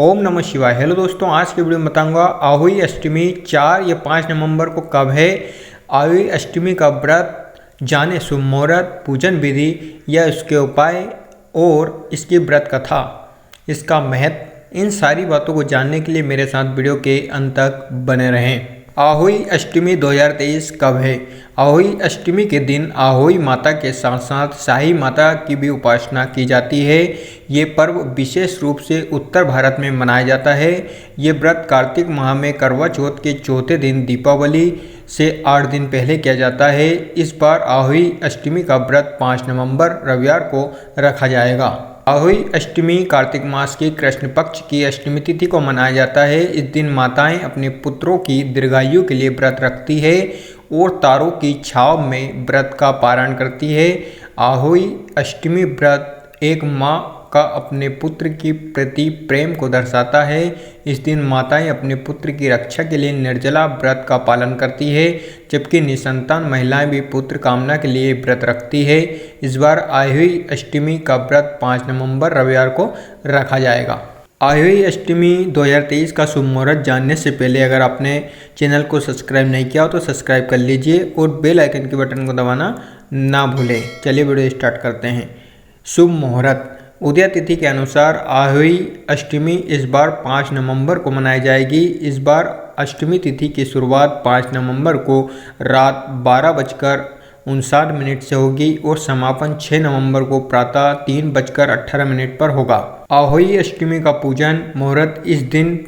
ओम नमः शिवाय। हेलो दोस्तों, आज के वीडियो में बताऊंगा आहोई अष्टमी 4 या 5 नवंबर को कब है। आहोई अष्टमी का व्रत, जाने शुभ मुहूर्त, पूजन विधि या इसके उपाय और इसकी व्रत कथा, इसका महत्व, इन सारी बातों को जानने के लिए मेरे साथ वीडियो के अंत तक बने रहें। आहोई अष्टमी 2023 कब है? आहोई अष्टमी के दिन आहोई माता के साथ साथ शाही माता की भी उपासना की जाती है। ये पर्व विशेष रूप से उत्तर भारत में मनाया जाता है। ये व्रत कार्तिक माह में करवा चौथ के चौथे दिन दीपावली से 8 दिन पहले किया जाता है। इस बार आहोई अष्टमी का व्रत 5 नवंबर रविवार को रखा जाएगा। आहोई अष्टमी कार्तिक मास की कृष्ण पक्ष की अष्टमी तिथि को मनाया जाता है। इस दिन माताएं अपने पुत्रों की दीर्घायु के लिए व्रत रखती है और तारों की छाव में व्रत का पारण करती है। आहोई अष्टमी व्रत एक माँ का अपने पुत्र की प्रति प्रेम को दर्शाता है। इस दिन माताएं अपने पुत्र की रक्षा के लिए निर्जला व्रत का पालन करती है, जबकि निसंतान महिलाएं भी पुत्र कामना के लिए व्रत रखती है। इस बार आहोई अष्टमी का व्रत 5 नवंबर रविवार को रखा जाएगा। आहोई अष्टमी 2023 का शुभ मुहूर्त जानने से पहले अगर आपने चैनल को सब्सक्राइब नहीं किया हो तो सब्सक्राइब कर लीजिए और बेल आइकन के बटन को दबाना ना भूलें। चलिए वीडियो स्टार्ट करते हैं। शुभ मुहूर्त, उदय तिथि के अनुसार आहोई अष्टमी इस बार 5 नवंबर को मनाई जाएगी। इस बार अष्टमी तिथि की शुरुआत 5 नवंबर को रात 12:59 से होगी और समापन 6 नवंबर को प्रातः 3:18 पर होगा। आहोई अष्टमी का पूजन मुहूर्त इस दिन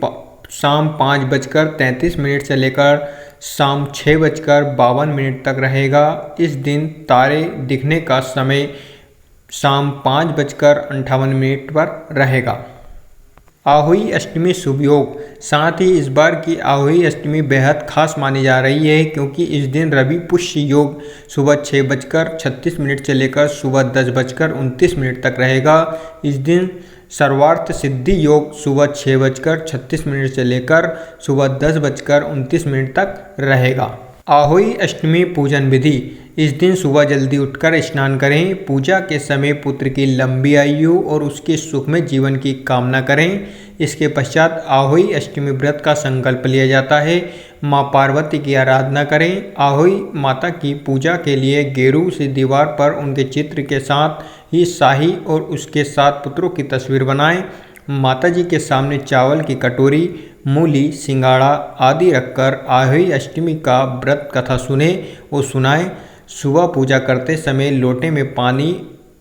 शाम 5:33 से लेकर शाम 6:52 तक रहेगा। इस दिन तारे दिखने का समय शाम 5:58 पर रहेगा। आहोई अष्टमी शुभ योग, साथ ही इस बार की आहोई अष्टमी बेहद खास मानी जा रही है क्योंकि इस दिन रवि पुष्य योग सुबह 6:36 से लेकर सुबह 10:29 तक रहेगा। इस दिन सर्वार्थ सिद्धि योग सुबह 6:36 से लेकर सुबह 10:29 तक रहेगा। आहोई अष्टमी पूजन विधि, इस दिन सुबह जल्दी उठकर स्नान करें। पूजा के समय पुत्र की लंबी आयु और उसके सुखमय जीवन की कामना करें। इसके पश्चात आहोई अष्टमी व्रत का संकल्प लिया जाता है। माँ पार्वती की आराधना करें। आहोई माता की पूजा के लिए गेरू से दीवार पर उनके चित्र के साथ ही शाही और उसके 7 पुत्रों की तस्वीर बनाएं। माता जी के सामने चावल की कटोरी, मूली, सिंगाड़ा आदि रखकर आहोई अष्टमी का व्रत कथा सुने और सुनाएं। सुबह पूजा करते समय लोटे में पानी,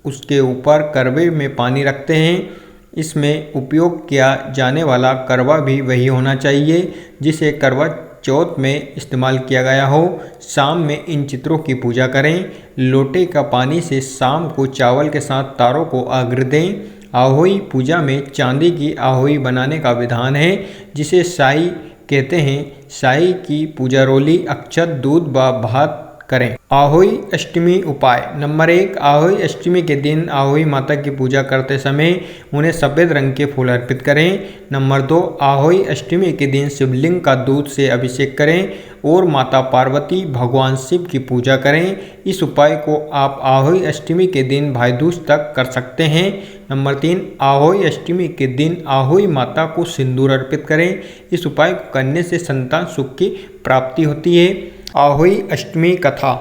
उसके ऊपर करवे में पानी रखते हैं। इसमें उपयोग किया जाने वाला करवा भी वही होना चाहिए जिसे करवा चौथ में इस्तेमाल किया गया हो। शाम में इन चित्रों की पूजा करें। लोटे का पानी से शाम को चावल के साथ तारों को अर्घ्य दें। आहोई पूजा में चांदी की आहोई बनाने का विधान है जिसे शाही कहते हैं। शाही की पूजा रोली, अक्षत, दूध व भात करें। आहोई अष्टमी उपाय, नंबर 1, आहोई अष्टमी के दिन आहोई माता की पूजा करते समय उन्हें सफ़ेद रंग के फूल अर्पित करें। नंबर 2, आहोई अष्टमी के दिन शिवलिंग का दूध से अभिषेक करें और माता पार्वती, भगवान शिव की पूजा करें। इस उपाय को आप आहोई अष्टमी के दिन भाई दूज तक कर सकते हैं। नंबर 3, आहोई अष्टमी के दिन आहोई माता को सिंदूर अर्पित करें। इस उपाय को करने से संतान सुख की प्राप्ति होती है। आहोई अष्टमी कथा,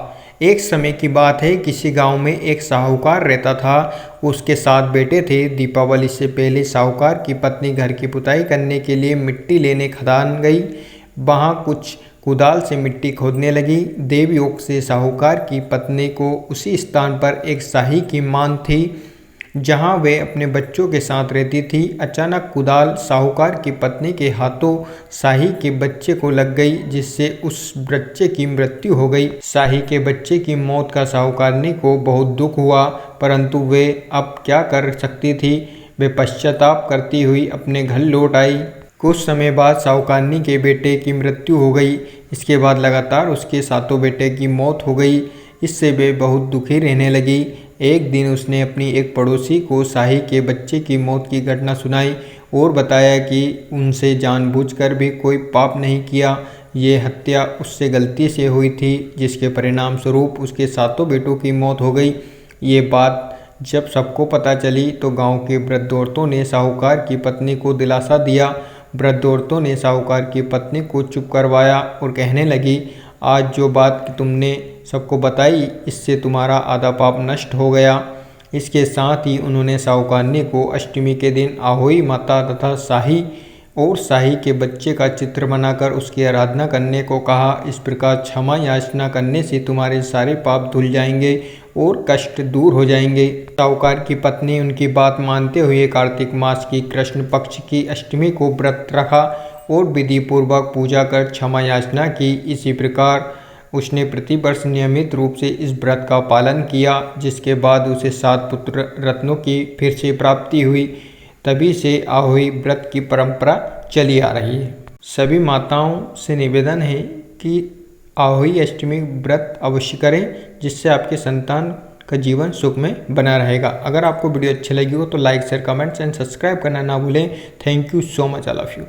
एक समय की बात है, किसी गांव में एक साहूकार रहता था। उसके 7 बेटे थे। दीपावली से पहले साहूकार की पत्नी घर की पुताई करने के लिए मिट्टी लेने खदान गई। वहां कुछ कुदाल से मिट्टी खोदने लगी। देवयोग से साहूकार की पत्नी को उसी स्थान पर एक शाही की मांग थी जहां वे अपने बच्चों के साथ रहती थी। अचानक कुदाल साहूकार की पत्नी के हाथों शाही के बच्चे को लग गई, जिससे उस बच्चे की मृत्यु हो गई। शाही के बच्चे की मौत का साहूकारनी को बहुत दुख हुआ, परंतु वे अब क्या कर सकती थी। वे पश्चाताप करती हुई अपने घर लौट आई। कुछ समय बाद साहूकारनी के बेटे की मृत्यु हो गई। इसके बाद लगातार उसके 7 बेटे की मौत हो गई। इससे वे बहुत दुखी रहने लगी। एक दिन उसने अपनी एक पड़ोसी को शाही के बच्चे की मौत की घटना सुनाई और बताया कि उनसे जानबूझकर भी कोई पाप नहीं किया। ये हत्या उससे गलती से हुई थी, जिसके परिणाम स्वरूप उसके 7 बेटों की मौत हो गई। ये बात जब सबको पता चली तो गांव के वृद्ध औरतों ने साहूकार की पत्नी को दिलासा दिया। वृद्ध औरतों ने साहूकार की पत्नी को चुप करवाया और कहने लगी, आज जो बात तुमने सबको बताई इससे तुम्हारा आधा पाप नष्ट हो गया। इसके साथ ही उन्होंने साहूकारनी को अष्टमी के दिन आहोई माता तथा शाही के बच्चे का चित्र बनाकर उसकी आराधना करने को कहा। इस प्रकार क्षमा याचना करने से तुम्हारे सारे पाप धुल जाएंगे और कष्ट दूर हो जाएंगे। साहूकार की पत्नी उनकी बात मानते हुए कार्तिक मास की कृष्ण पक्ष की अष्टमी को व्रत रखा और विधि पूर्वक पूजा कर क्षमा याचना की। इसी प्रकार उसने प्रतिवर्ष नियमित रूप से इस व्रत का पालन किया, जिसके बाद उसे 7 पुत्र रत्नों की फिर से प्राप्ति हुई। तभी से आहोई व्रत की परंपरा चली आ रही है। सभी माताओं से निवेदन है कि आहोई अष्टमी व्रत अवश्य करें, जिससे आपके संतान का जीवन सुख में बना रहेगा। अगर आपको वीडियो अच्छी लगी हो तो like share comments and subscribe करना ना भूलें। Thank you so much all of you.